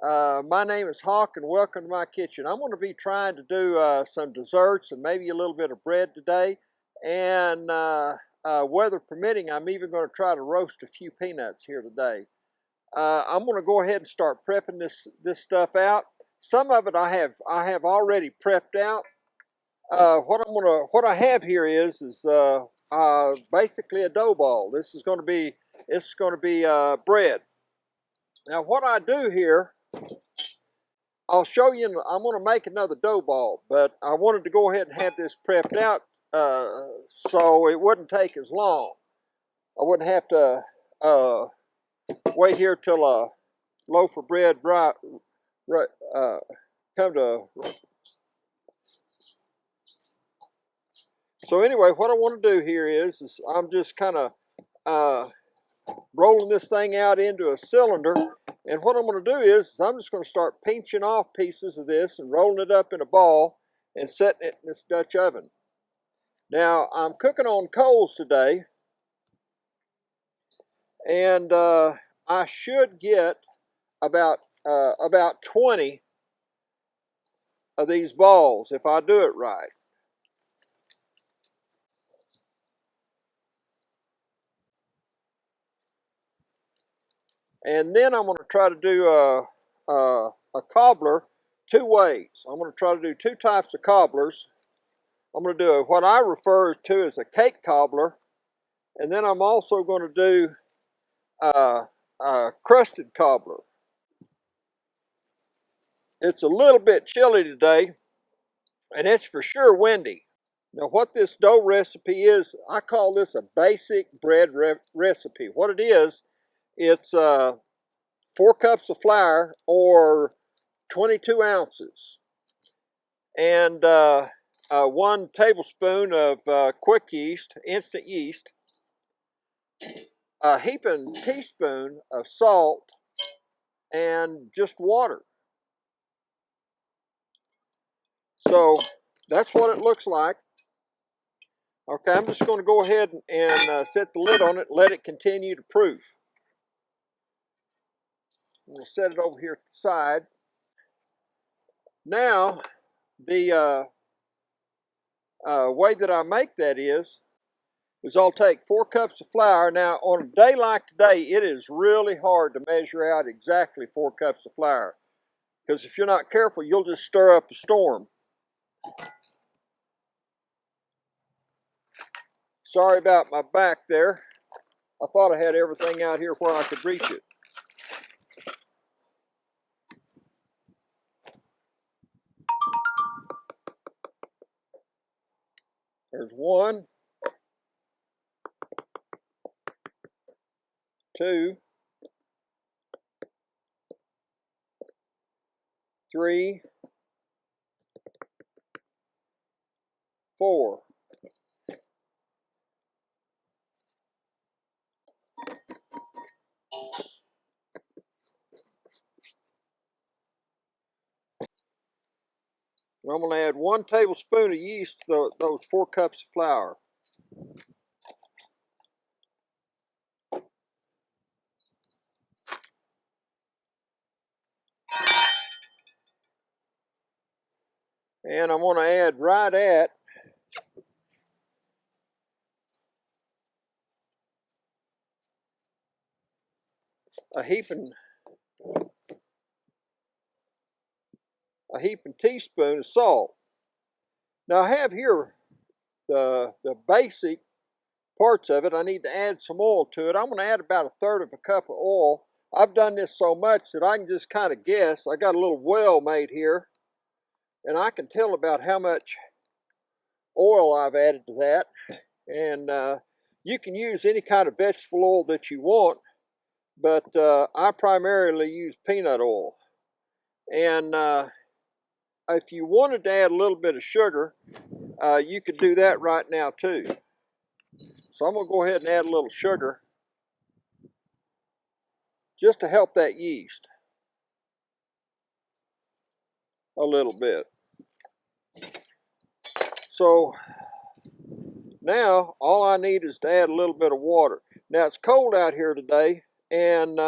My name is Hawk and welcome to my kitchen. I'm going to be trying to do some desserts and maybe a little bit of bread today. And weather permitting, I'm even going to try to roast a few peanuts here today. I'm going to go ahead and start prepping this stuff out. Some of it I have already prepped out. What I have here is basically a dough ball. This is going to be bread. Now what I do here, I'll show you. I'm going to make another dough ball, but I wanted to go ahead and have this prepped out so it wouldn't take as long. I wouldn't have to wait here till a loaf of bread come to. So anyway, what I want to do here is I'm just kind of rolling this thing out into a cylinder. And what I'm going to do is I'm just going to start pinching off pieces of this and rolling it up in a ball and setting it in this Dutch oven. Now, I'm cooking on coals today, and I should get about 20 of these balls if I do it right. And then I'm going to try to do a cobbler two ways. I'm going to try to do two types of cobblers. I'm going to do what I refer to as a cake cobbler, and then I'm also going to do a crusted cobbler. It's a little bit chilly today, and it's for sure windy. Now what this dough recipe is, I call this a basic bread recipe. What it is, it's 4 cups of flour or 22 ounces and 1 tablespoon of quick yeast, instant yeast, a heaping teaspoon of salt, and just water. So that's what it looks like. Okay, I'm just going to go ahead and set the lid on it and let it continue to proof. I'm going to set it over here to the side. Now, the way that I make that is I'll take 4 cups of flour. Now, on a day like today, it is really hard to measure out exactly 4 cups of flour, because if you're not careful, you'll just stir up a storm. Sorry about my back there. I thought I had everything out here where I could reach it. There's 1, 2, 3, 4. And I'm going to add 1 tablespoon of yeast to those 4 cups of flour. And I'm going to add right at a heaping teaspoon of salt. Now I have here the basic parts of it. I need to add some oil to it. I'm going to add about 1/3 of a cup of oil. I've done this so much that I can just kind of guess. I got a little well made here, and I can tell about how much oil I've added to that. And you can use any kind of vegetable oil that you want, but I primarily use peanut oil. And if you wanted to add a little bit of sugar, you could do that right now too. So I'm going to go ahead and add a little sugar just to help that yeast a little bit. So now all I need is to add a little bit of water. Now it's cold out here today, and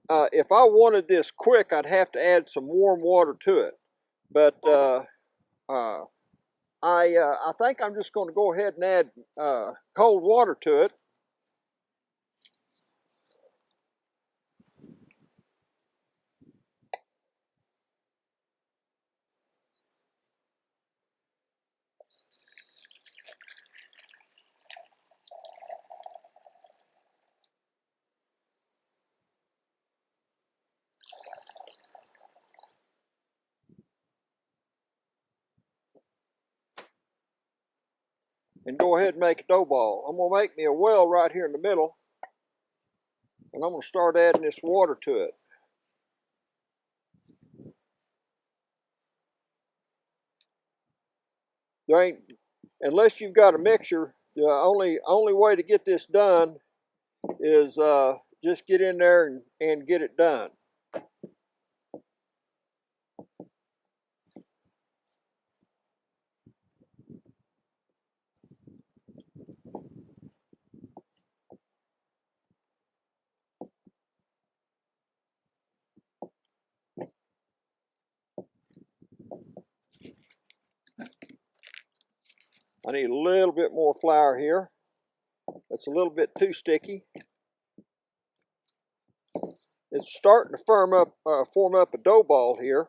if I wanted this quick, I'd have to add some warm water to it. But I think I'm just going to go ahead and add cold water to it. And go ahead and make a dough ball. I'm going to make me a well right here in the middle, and I'm going to start adding this water to it. There ain't, unless you've got a mixer, the only way to get this done is just get in there and get it done. I need a little bit more flour here. That's a little bit too sticky. It's starting to form up a dough ball here.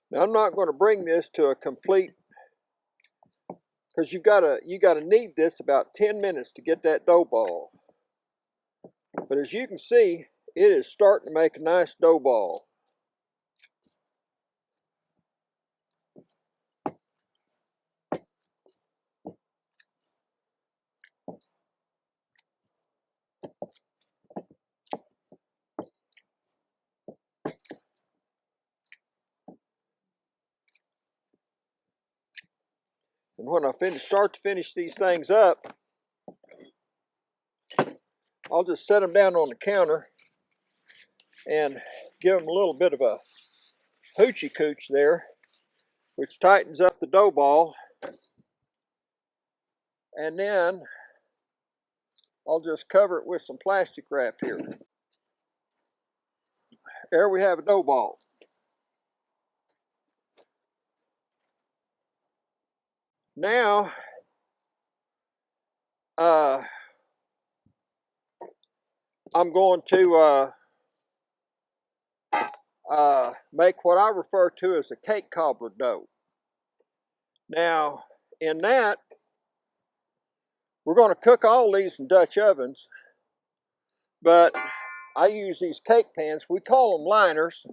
Now I'm not going to bring this to a complete, because you gotta knead this about 10 minutes to get that dough ball. But as you can see, it is starting to make a nice dough ball. And when I start to finish these things up, I'll just set them down on the counter and give them a little bit of a hoochie cooch there, which tightens up the dough ball. And then I'll just cover it with some plastic wrap here. There we have a dough ball. Now, I'm going to make what I refer to as a cake cobbler dough. Now, in that, we're going to cook all these in Dutch ovens, but I use these cake pans. We call them liners.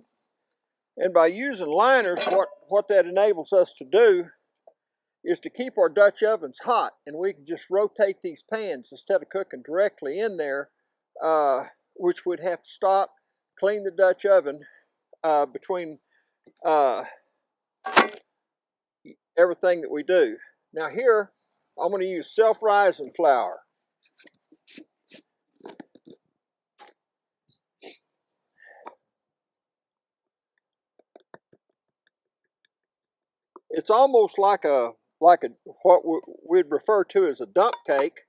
And by using liners, what that enables us to do is to keep our Dutch ovens hot, and we can just rotate these pans instead of cooking directly in there, which we'd have to stop, clean the Dutch oven between everything that we do. Now here, I'm going to use self-rising flour. It's almost like what we'd refer to as a dump cake.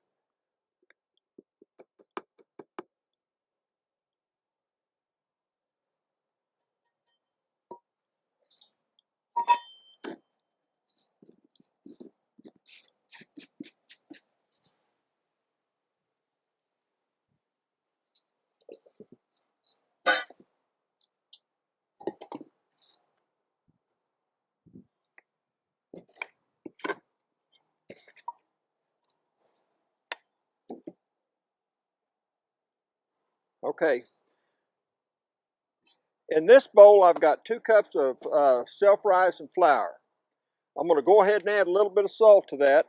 Okay. In this bowl, I've got 2 cups of self-rising flour. I'm going to go ahead and add a little bit of salt to that.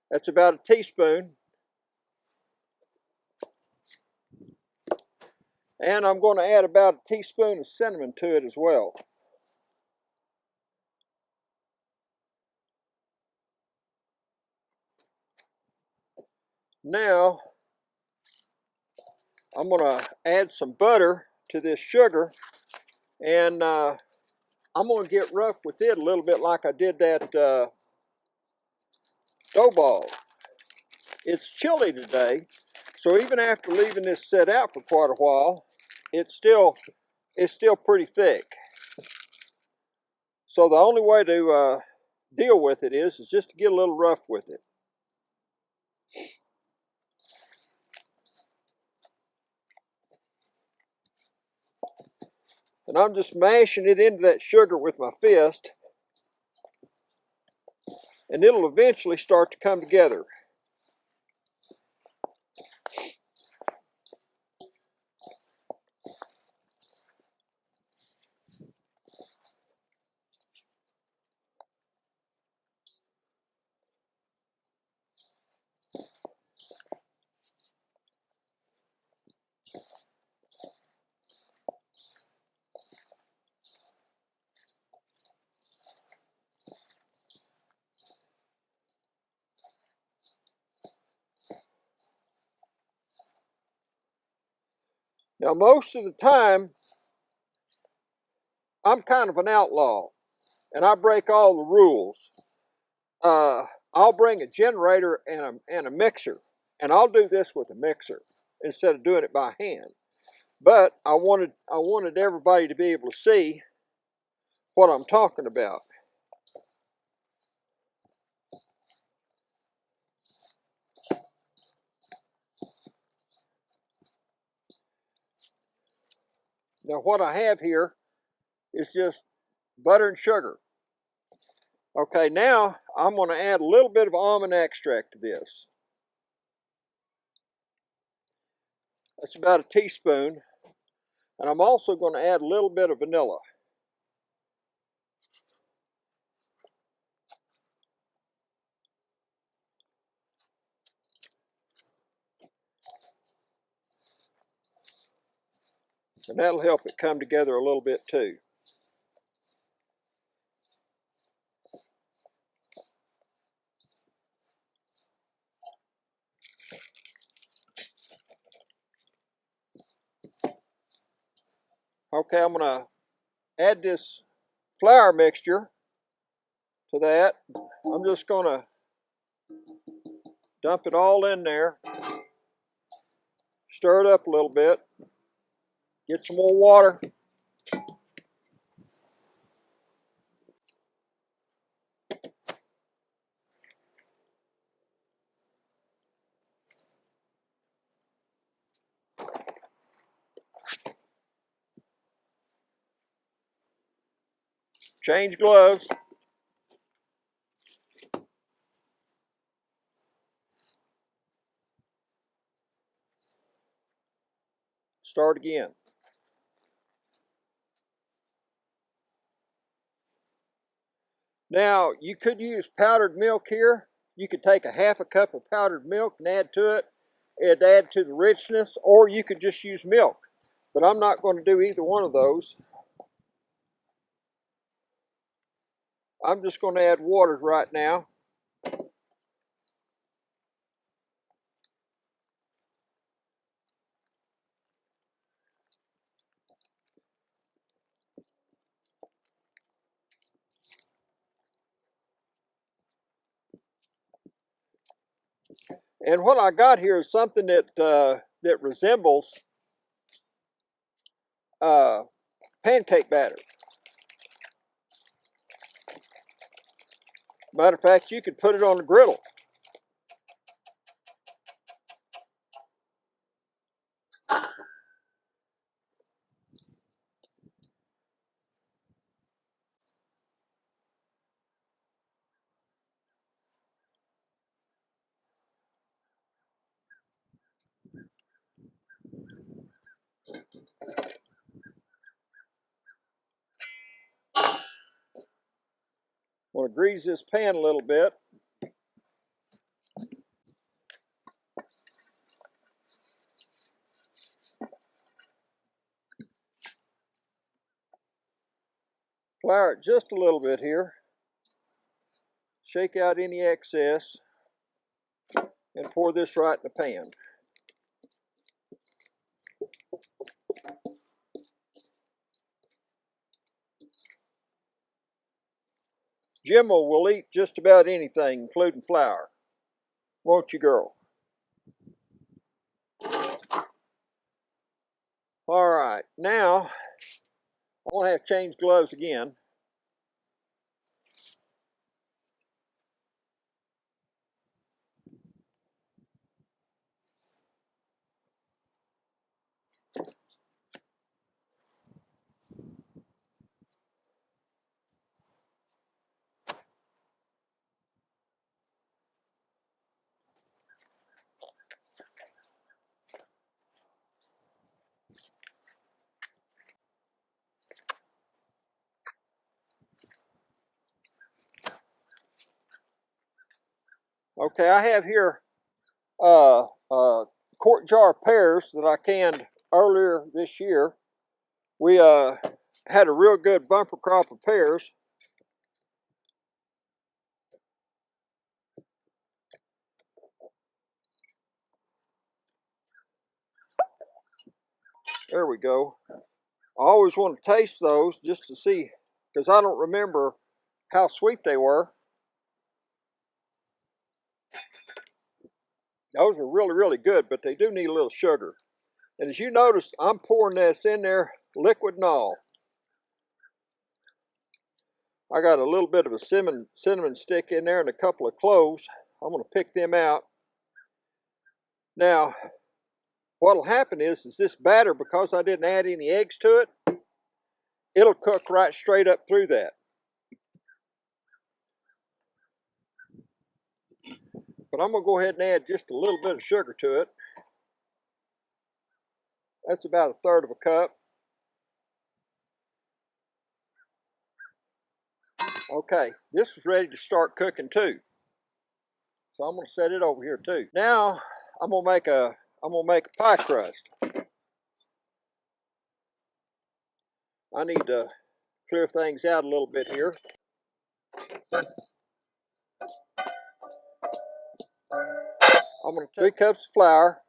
That's about a teaspoon. And I'm going to add about a teaspoon of cinnamon to it as well. Now, I'm going to add some butter to this sugar, and I'm going to get rough with it a little bit like I did that dough ball. It's chilly today, so even after leaving this set out for quite a while, it's still pretty thick. So the only way to deal with it is just to get a little rough with it. And I'm just mashing it into that sugar with my fist, and it'll eventually start to come together. Now, most of the time, I'm kind of an outlaw, and I break all the rules. I'll bring a generator and a mixer, and I'll do this with a mixer instead of doing it by hand. But I wanted everybody to be able to see what I'm talking about. Now, what I have here is just butter and sugar. Okay, now I'm going to add a little bit of almond extract to this. That's about a teaspoon. And I'm also going to add a little bit of vanilla. And that'll help it come together a little bit too. Okay, I'm going to add this flour mixture to that. I'm just going to dump it all in there, stir it up a little bit, get some more water. Change gloves. Start again. Now, you could use powdered milk here. You could take a half a cup of powdered milk and add to it. It'd add to the richness, or you could just use milk. But I'm not going to do either one of those. I'm just going to add water right now. And what I got here is something that resembles pancake batter. Matter of fact, you could put it on the griddle. I'm going to grease this pan a little bit. Flour it just a little bit here. Shake out any excess and pour this right in the pan. Jimmy will eat just about anything, including flour. Won't you, girl? All right, now I'm going to have to change gloves again. Okay, I have here a quart jar of pears that I canned earlier this year. We had a real good bumper crop of pears. There we go. I always want to taste those just to see, because I don't remember how sweet they were. Those are really, really good, but they do need a little sugar. And as you notice, I'm pouring this in there, liquid and all. I got a little bit of a cinnamon stick in there and a couple of cloves. I'm going to pick them out. Now, what'll happen is this batter, because I didn't add any eggs to it, it'll cook right straight up through that. But I'm going to go ahead and add just a little bit of sugar to it. That's about 1/3 of a cup. Okay, this is ready to start cooking too. So I'm going to set it over here too. Now I'm going to make a pie crust. I need to clear things out a little bit here. I'm going to take 3 cups of flour.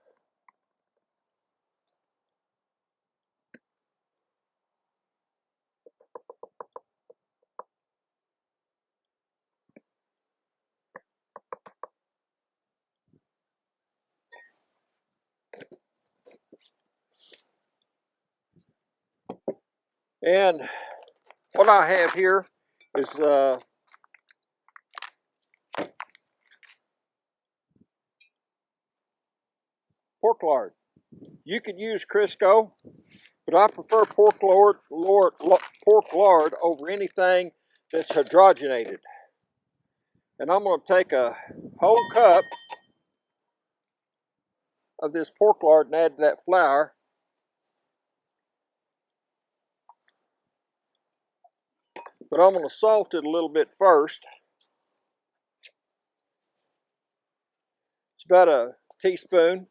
And what I have here is pork lard. You could use Crisco, but I prefer pork lard over anything that's hydrogenated. And I'm going to take a whole cup of this pork lard and add to that flour. But I'm going to salt it a little bit first. It's about a teaspoon.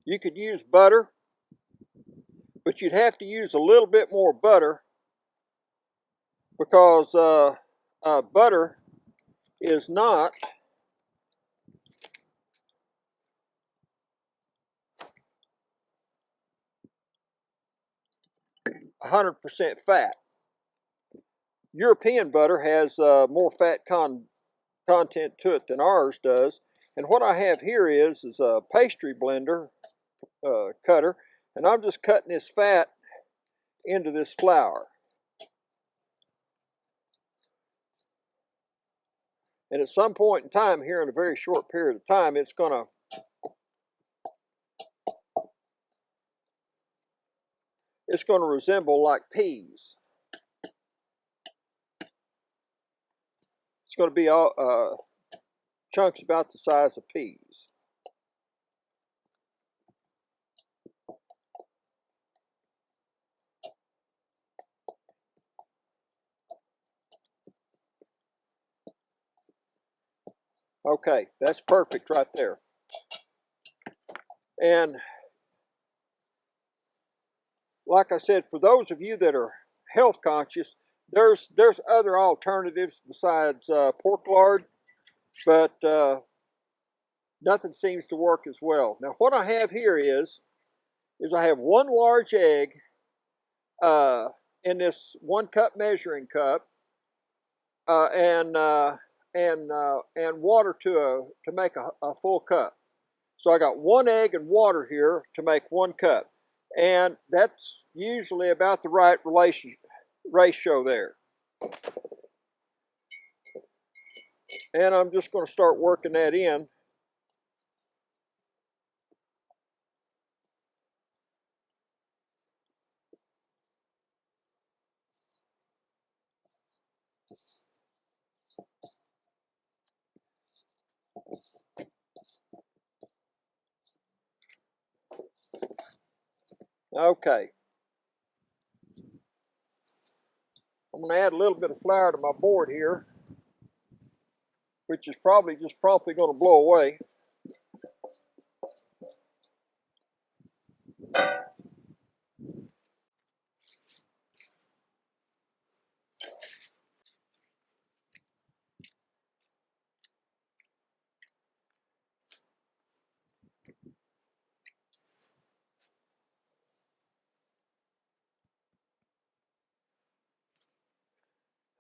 You could use butter, but you'd have to use a little bit more butter because butter is not 100% fat. European butter has more fat content to it than ours does. And what I have here is a pastry blender cutter, and I'm just cutting this fat into this flour. And at some point in time here, in a very short period of time, it's going to resemble like peas. It's going to be chunks about the size of peas. Okay, that's perfect right there. And like I said, for those of you that are health conscious, there's other alternatives besides pork lard, but nothing seems to work as well. Now what I have here is I have one large egg in this 1 cup measuring cup, and water to make a full cup. So I got 1 egg and water here to make 1 cup, and that's usually about the right ratio there. And I'm just going to start working that in. Okay. I'm going to add a little bit of flour to my board here, which is probably just promptly going to blow away.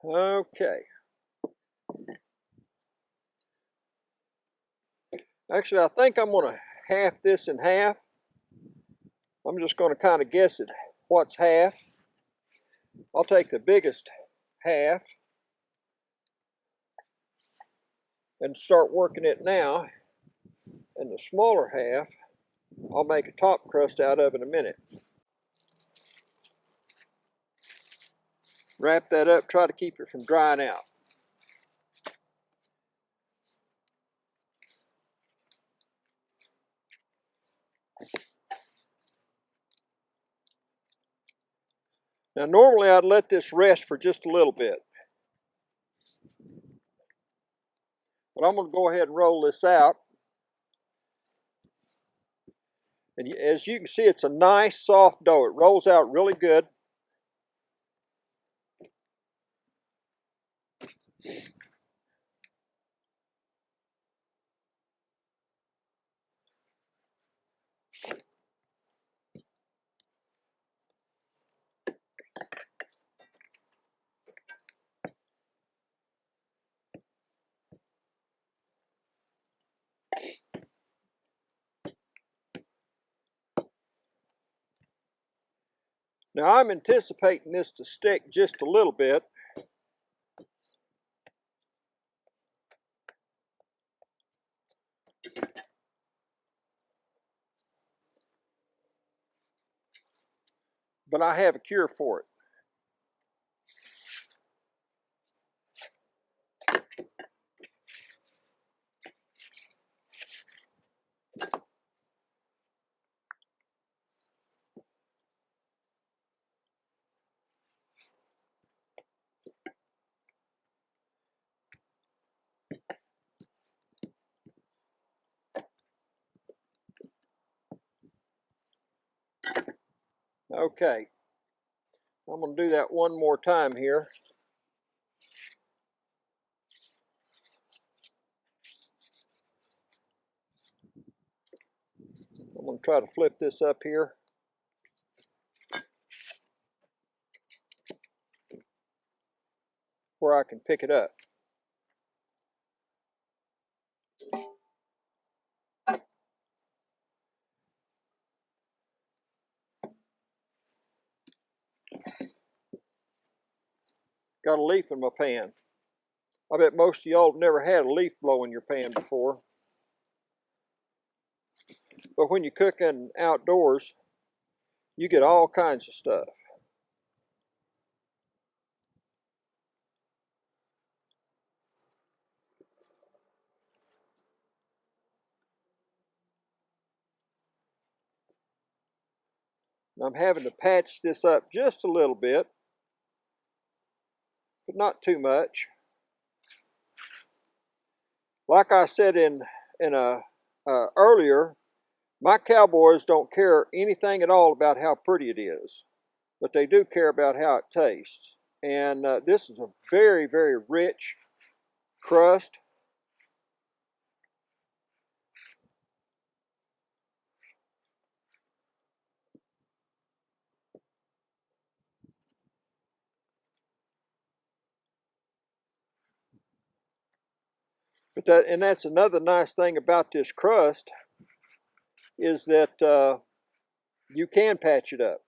Okay. Actually, I think I'm going to half this in half. I'm just going to kind of guess at what's half. I'll take the biggest half and start working it now. And the smaller half, I'll make a top crust out of in a minute. Wrap that up, try to keep it from drying out. Now normally I'd let this rest for just a little bit, but I'm going to go ahead and roll this out. And as you can see, it's a nice soft dough. It rolls out really good. Now I'm anticipating this to stick just a little bit. But I have a cure for it. Okay, I'm going to do that one more time here. I'm going to try to flip this up here. Where I can pick it up. Got a leaf in my pan. I bet most of y'all have never had a leaf blow in your pan before. But when you're cooking outdoors, you get all kinds of stuff. And I'm having to patch this up just a little bit, but not too much. like I said in a earlier, my cowboys don't care anything at all about how pretty it is, but they do care about how it tastes. And this is a very, very rich crust. But that's another nice thing about this crust is that you can patch it up.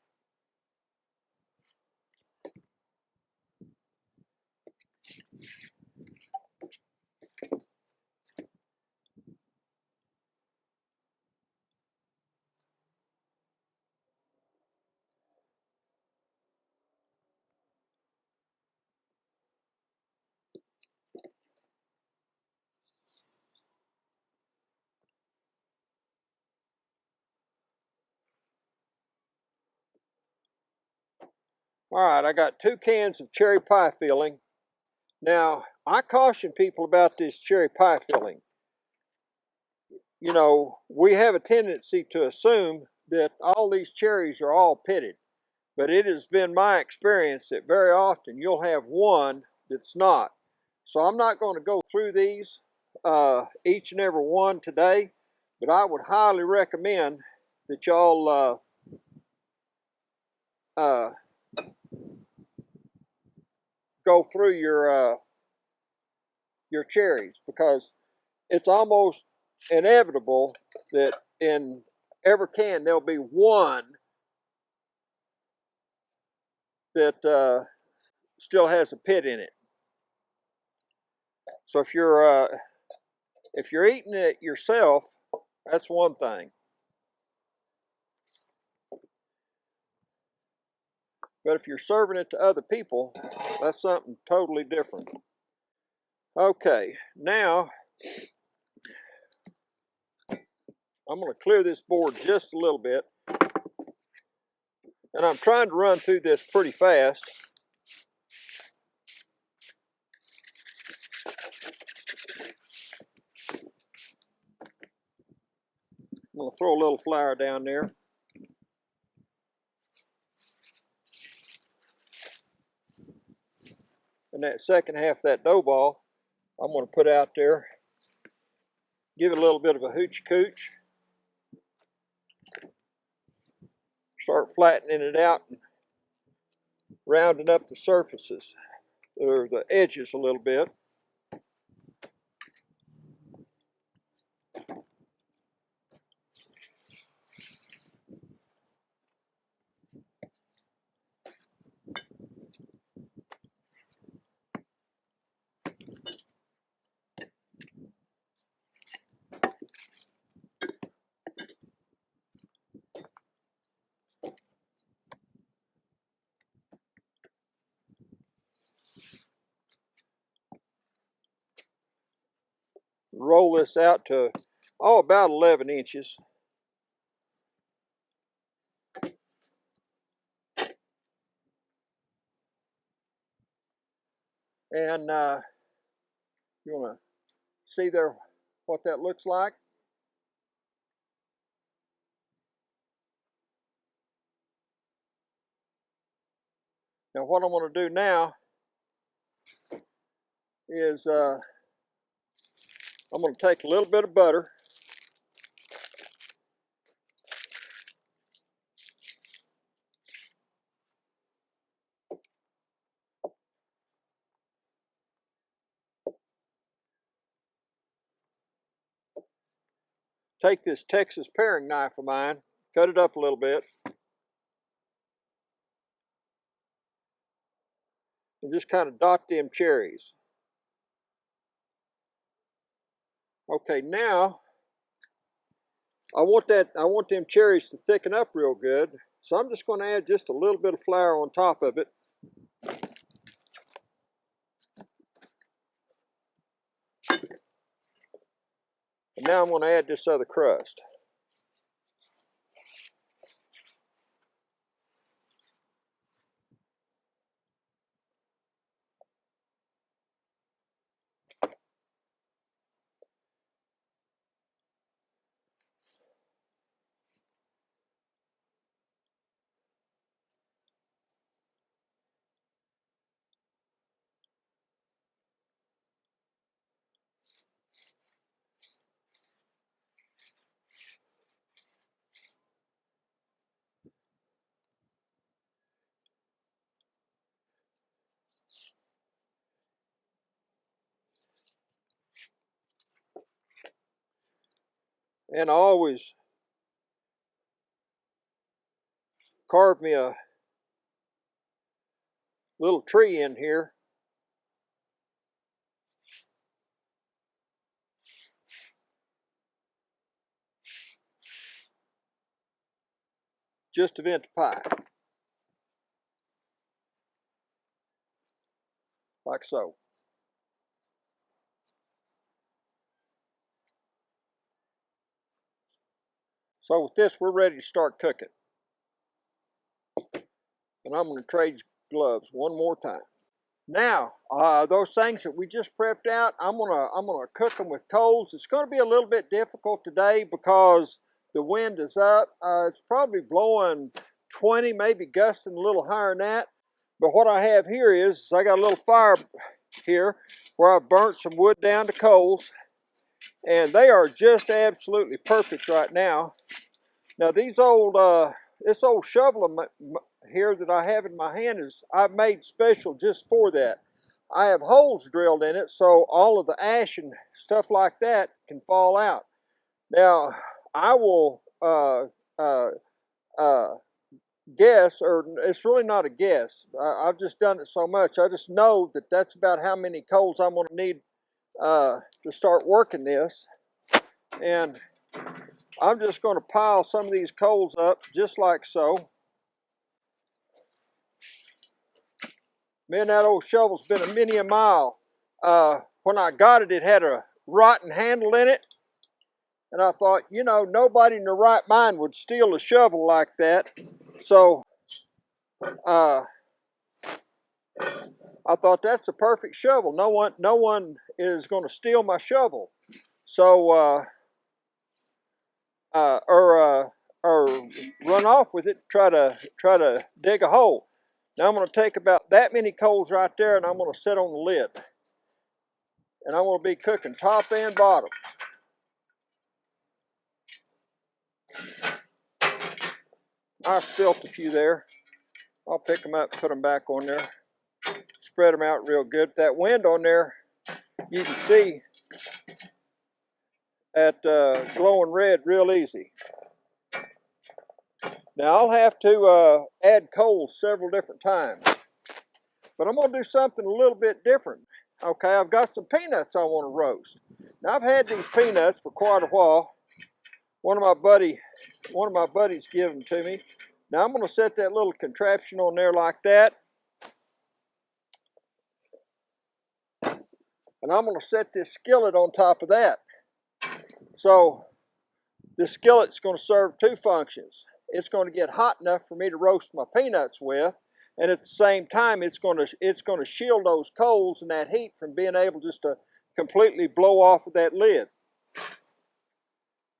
All right, I got 2 cans of cherry pie filling. Now, I caution people about this cherry pie filling. You know, we have a tendency to assume that all these cherries are all pitted, but it has been my experience that very often you'll have one that's not. So I'm not going to go through these each and every one today, but I would highly recommend that y'all go through your cherries, because it's almost inevitable that in every can there'll be one that still has a pit in it. So if you're eating it yourself, that's one thing. But if you're serving it to other people, that's something totally different. Okay, now I'm going to clear this board just a little bit. And I'm trying to run through this pretty fast. I'm going to throw a little flour down there. And that second half of that dough ball, I'm going to put out there. Give it a little bit of a hoochie cooch. Start flattening it out and rounding up the surfaces, or the edges a little bit. Roll this out to about 11 inches. And you want to see there what that looks like? Now what I'm going to do now is I'm going to take a little bit of butter, take this Texas paring knife of mine, cut it up a little bit, and just kind of dot them cherries. Okay, now I want them cherries to thicken up real good, so I'm just going to add just a little bit of flour on top of it. And now I'm going to add this other crust. And I always carve me a little tree in here. Just to vent the pie. Like so. So with this, we're ready to start cooking. And I'm going to trade gloves one more time. Now, those things that we just prepped out, I'm gonna cook them with coals. It's going to be a little bit difficult today because the wind is up. It's probably blowing 20, maybe gusting a little higher than that. But what I have here is I got a little fire here where I've burnt some wood down to coals, and they are just absolutely perfect right now. Now these this old shovel here that I have in my hand I've made special just for that. I have holes drilled in it so all of the ash and stuff like that can fall out. Now I will guess, or it's really not a guess. I've just done it so much. I just know that that's about how many coals I'm going to need to start working this. And I'm just going to pile some of these coals up just like so. Man, that old shovel's been a many a mile. When I got it, it had a rotten handle in it. And I thought, you know, nobody in their right mind would steal a shovel like that. So I thought that's the perfect shovel. No one is going to steal my shovel. So or run off with it, try to dig a hole. Now I'm going to take about that many coals right there, and I'm going to set on the lid. And I'm going to be cooking top and bottom. I spilt a few there. I'll pick them up, put them back on there. Spread them out real good. That wind on there, you can see that glowing red real easy. Now I'll have to add coals several different times. But I'm going to do something a little bit different. Okay, I've got some peanuts I want to roast. Now I've had these peanuts for quite a while. One of my buddies gave them to me. Now I'm going to set that little contraption on there like that. And I'm going to set this skillet on top of that. So this skillet's going to serve two functions. It's going to get hot enough for me to roast my peanuts with, and at the same time it's going to shield those coals and that heat from being able just to completely blow off of that lid.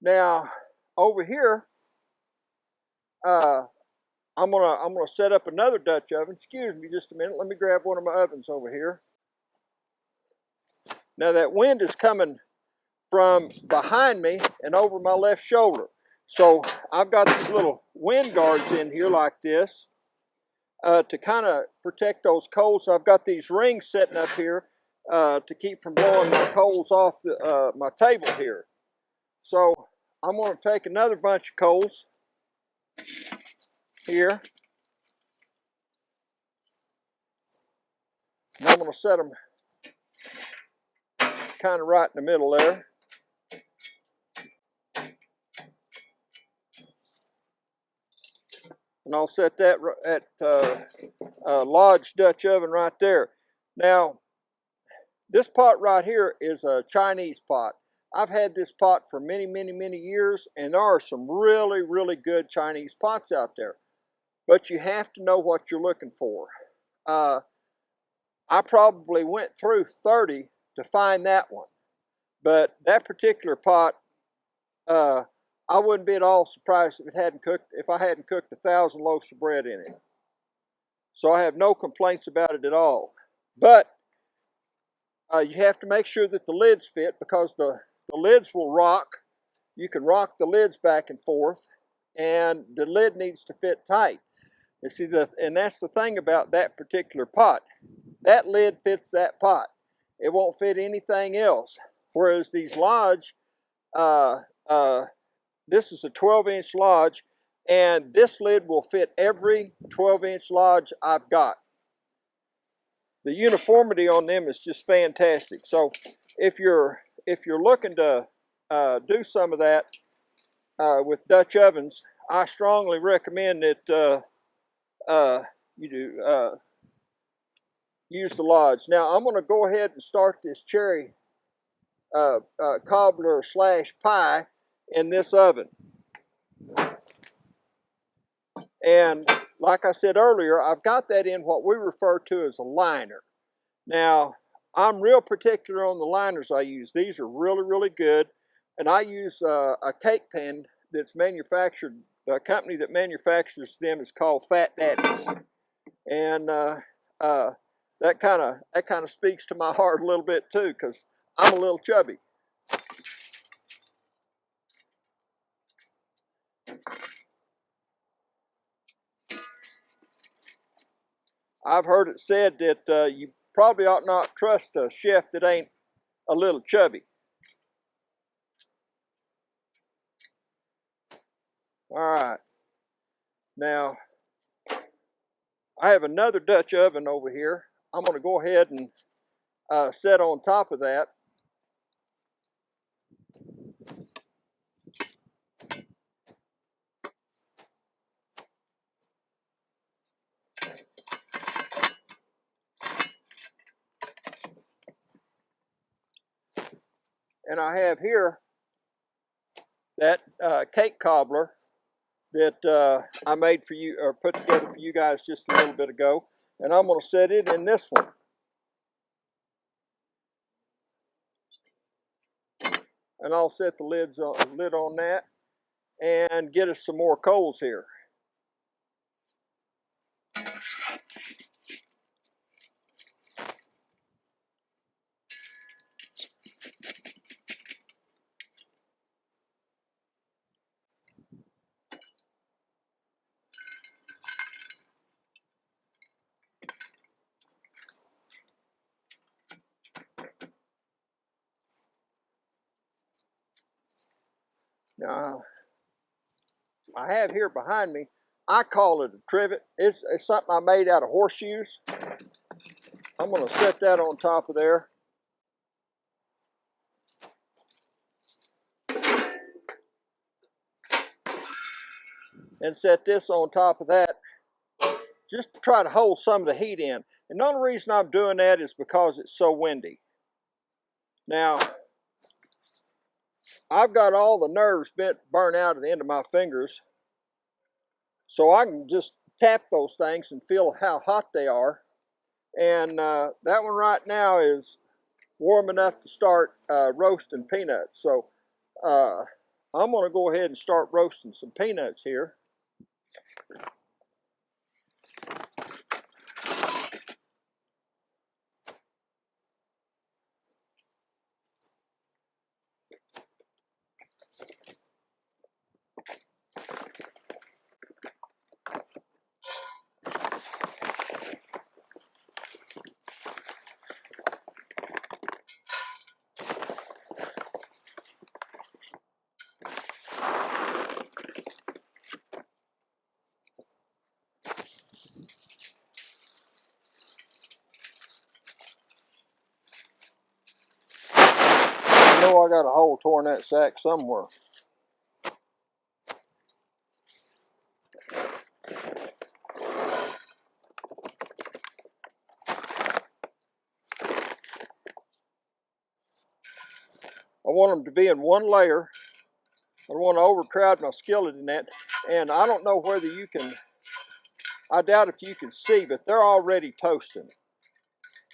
Now over here, I'm gonna set up another Dutch oven. Excuse me just a minute. Let me grab one of my ovens over here. Now that wind is coming from behind me and over my left shoulder. So I've got these little wind guards in here like this to kind of protect those coals. I've got these rings sitting up here to keep from blowing my coals off my table here. So I'm going to take another bunch of coals here. And I'm going to set them kind of right in the middle there. And I'll set that at Lodge Dutch oven right there. Now, this pot right here is a Chinese pot. I've had this pot for many, many, many years, and there are some really, really good Chinese pots out there. But you have to know what you're looking for. I probably went through 30 to find that one. But that particular pot, I wouldn't be at all surprised if I hadn't cooked 1,000 loaves of bread in it. So I have no complaints about it at all. But you have to make sure that the lids fit, because the lids will rock. You can rock the lids back and forth, and the lid needs to fit tight. You see, and that's the thing about that particular pot. That lid fits that pot. It won't fit anything else. Whereas these Lodge this is a 12-inch lodge, and this lid will fit every 12-inch lodge I've got. The uniformity on them is just fantastic. So if you're looking to do some of that with Dutch ovens, I strongly recommend that you do use the lodge. Now I'm going to go ahead and start this cherry cobbler / pie in this oven. And like I said earlier, I've got that in what we refer to as a liner. Now, I'm real particular on the liners I use. These are really, really good. And I use a cake pan that's manufactured, the company that manufactures them is called Fat Daddies. And that kind of speaks to my heart a little bit too, because I'm a little chubby. I've heard it said that you probably ought not trust a chef that ain't a little chubby. All right. Now, I have another Dutch oven over here. I'm going to go ahead and set on top of that. And I have here that cake cobbler that I made for you, or put together for you guys just a little bit ago. And I'm going to set it in this one. And I'll set the lid on that and get us some more coals here. Now, I have here behind me, I call it a trivet. It's something I made out of horseshoes. I'm going to set that on top of there. And set this on top of that, just to try to hold some of the heat in. And the only reason I'm doing that is because it's so windy. Now, I've got all the nerves burnt out at the end of my fingers, so I can just tap those things and feel how hot they are. And that one right now is warm enough to start roasting peanuts. So I'm going to go ahead and start roasting some peanuts here. I know I got a hole torn in that sack somewhere. I want them to be in one layer. I don't want to overcrowd my skillet in that. And I don't know whether you can, I doubt if you can see, but they're already toasting.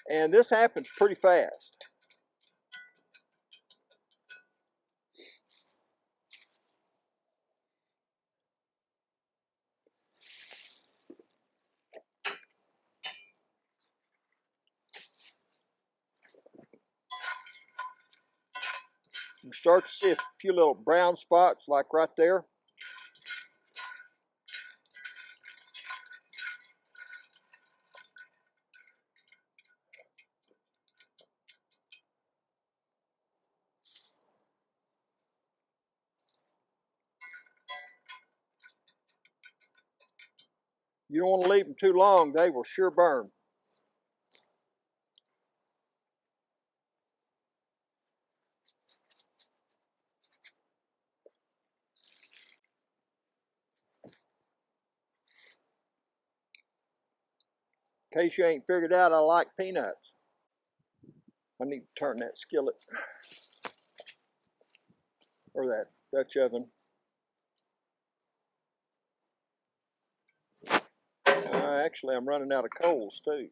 And this happens pretty fast. You start to see a few little brown spots like right there. You don't want to leave them too long, they will sure burn. In case you ain't figured out, I like peanuts. I need to turn that skillet or that Dutch oven. Actually, I'm running out of coals too.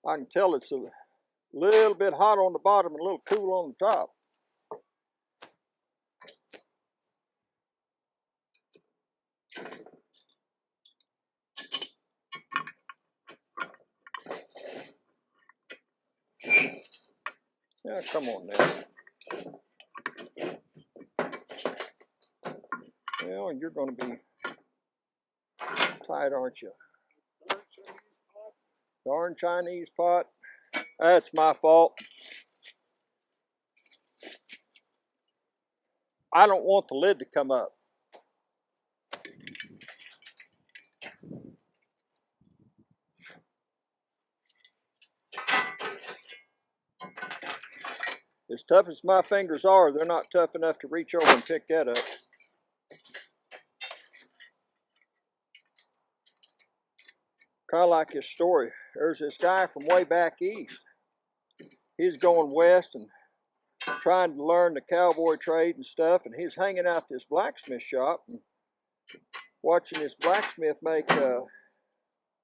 I can tell it's a little bit hot on the bottom and a little cool on the top. Yeah, come on now. Well, you're going to be tight, aren't you? Darn Chinese pot. That's my fault. I don't want the lid to come up. As tough as my fingers are, they're not tough enough to reach over and pick that up. Kind of like this story. There's this guy from way back east. He's going west and trying to learn the cowboy trade and stuff, and he's hanging out this blacksmith shop and watching this blacksmith make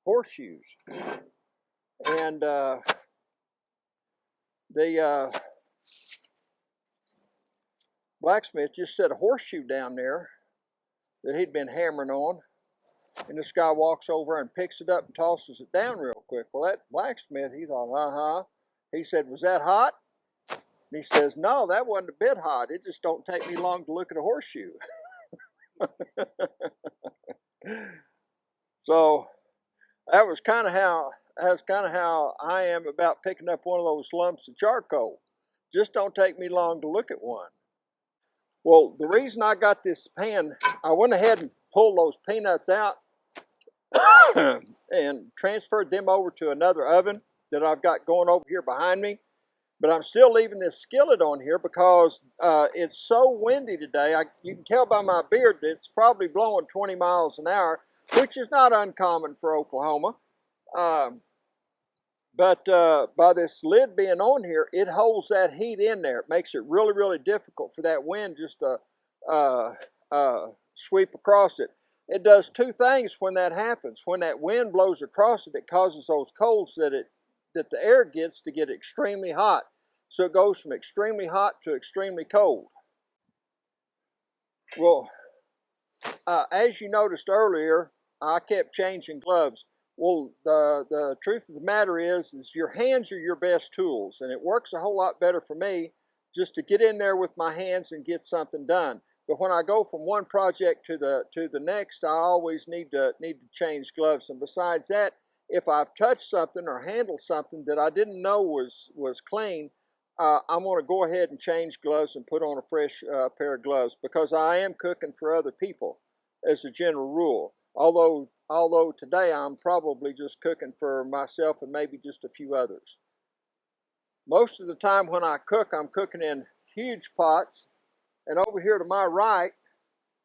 horseshoes. And the blacksmith just set a horseshoe down there that he'd been hammering on, and this guy walks over and picks it up and tosses it down real quick. Well, that blacksmith, he thought, He said, was that hot? And he says, no, that wasn't a bit hot. It just don't take me long to look at a horseshoe. So that was kind of how I am about picking up one of those lumps of charcoal. Just don't take me long to look at one. Well, the reason I got this pan, I went ahead and pulled those peanuts out and transferred them over to another oven that I've got going over here behind me. But I'm still leaving this skillet on here because it's so windy today. You can tell by my beard that it's probably blowing 20 miles an hour, which is not uncommon for Oklahoma. But by this lid being on here, it holds that heat in there. It makes it really, really difficult for that wind just to sweep across it. It does two things when that happens. When that wind blows across it, it causes those coals that the air gets to get extremely hot. So it goes from extremely hot to extremely cold. Well, as you noticed earlier, I kept changing gloves. Well, the truth of the matter is your hands are your best tools, and it works a whole lot better for me just to get in there with my hands and get something done. But when I go from one project to the next, I always need to change gloves. And besides that, if I've touched something or handled something that I didn't know was clean, I'm going to go ahead and change gloves and put on a fresh pair of gloves, because I am cooking for other people as a general rule. Although today I'm probably just cooking for myself and maybe just a few others. Most of the time when I cook, I'm cooking in huge pots. And over here to my right,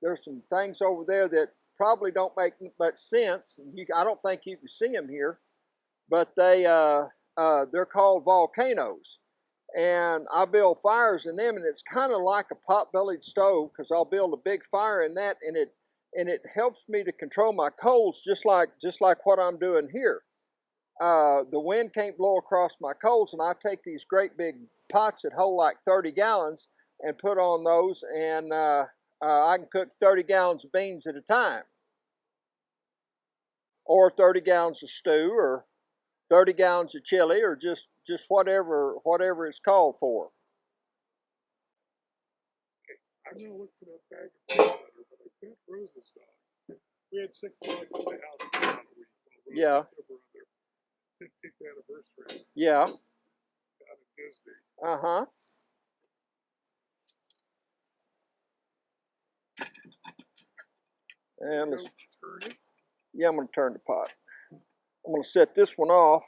there's some things over there that probably don't make much sense. I don't think you can see them here, but they're called volcanoes. And I build fires in them, and it's kind of like a pot-bellied stove, because I'll build a big fire in that, and it helps me to control my coals just like what I'm doing here. The wind can't blow across my coals, and I take these great big pots that hold like 30 gallons and put on those, and I can cook 30 gallons of beans at a time, or 30 gallons of stew, or 30 gallons of chili, or just whatever it's called for. I'm going to look for that bag of peanut butter, but I bet Rose's dogs. We had 6 dogs in the house for about a week. Yeah. Over their 50th anniversary. Yeah. Down at Disney. Uh-huh. And let's, Turn it. yeah, I'm going to turn the pot. I'm going to set this one off.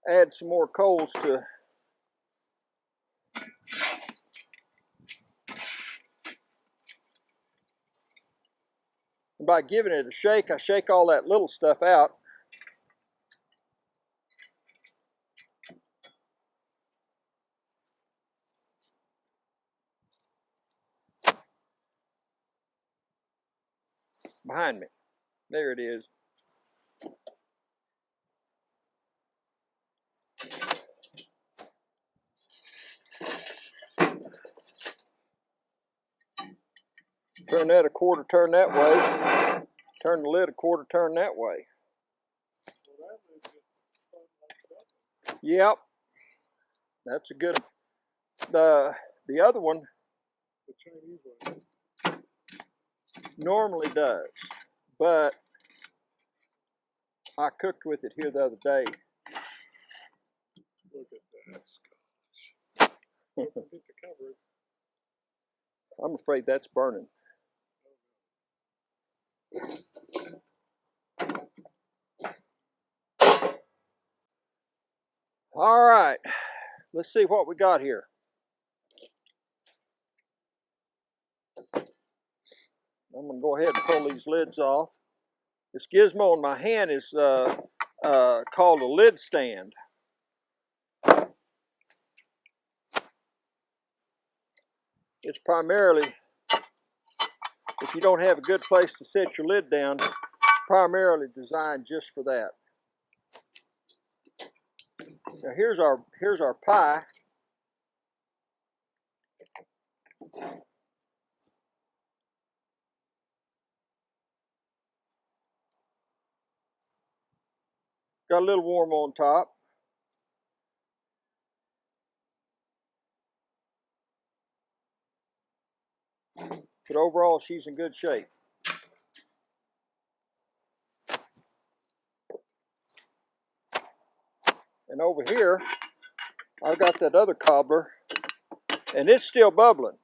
Add some more coals to by giving it a shake, I shake all that little stuff out. Behind me. There it is. Turn that a quarter turn that way. Turn the lid a quarter turn that way. Yep. That's a good. The other one The Chinese one. normally does, but I cooked with it here the other day. Look at that scotch. Don't forget to cover it. I'm afraid that's burning. All right, let's see what we got here. I'm going to go ahead and pull these lids off. This gizmo in my hand is called a lid stand. It's primarily, if you don't have a good place to set your lid down, primarily designed just for that. Now here's our pie. Got a little warm on top. But overall, she's in good shape. And over here, I've got that other cobbler, and it's still bubbling.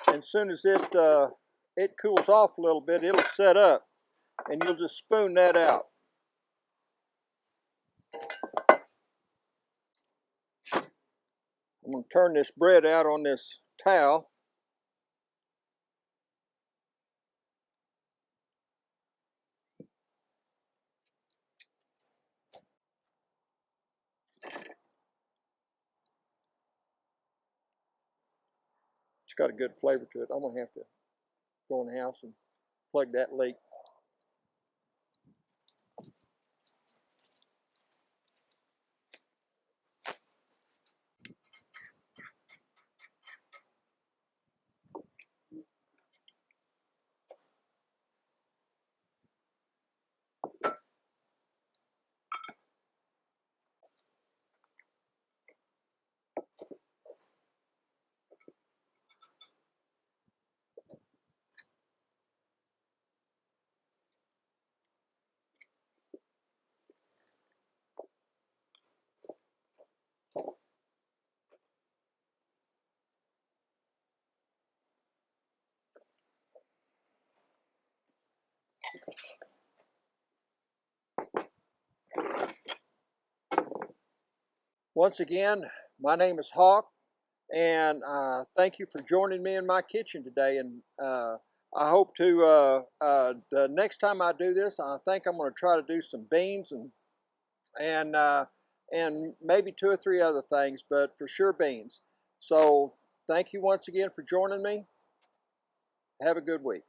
And as soon as it cools off a little bit, it'll set up, and you'll just spoon that out. I'm going to turn this bread out on this towel. It's got a good flavor to it. I'm going to have to go in the house and plug that leak. Once again, my name is Hawk, and thank you for joining me in my kitchen today. And I hope to, the next time I do this, I think I'm going to try to do some beans and maybe 2 or 3 other things, but for sure beans. So thank you once again for joining me. Have a good week.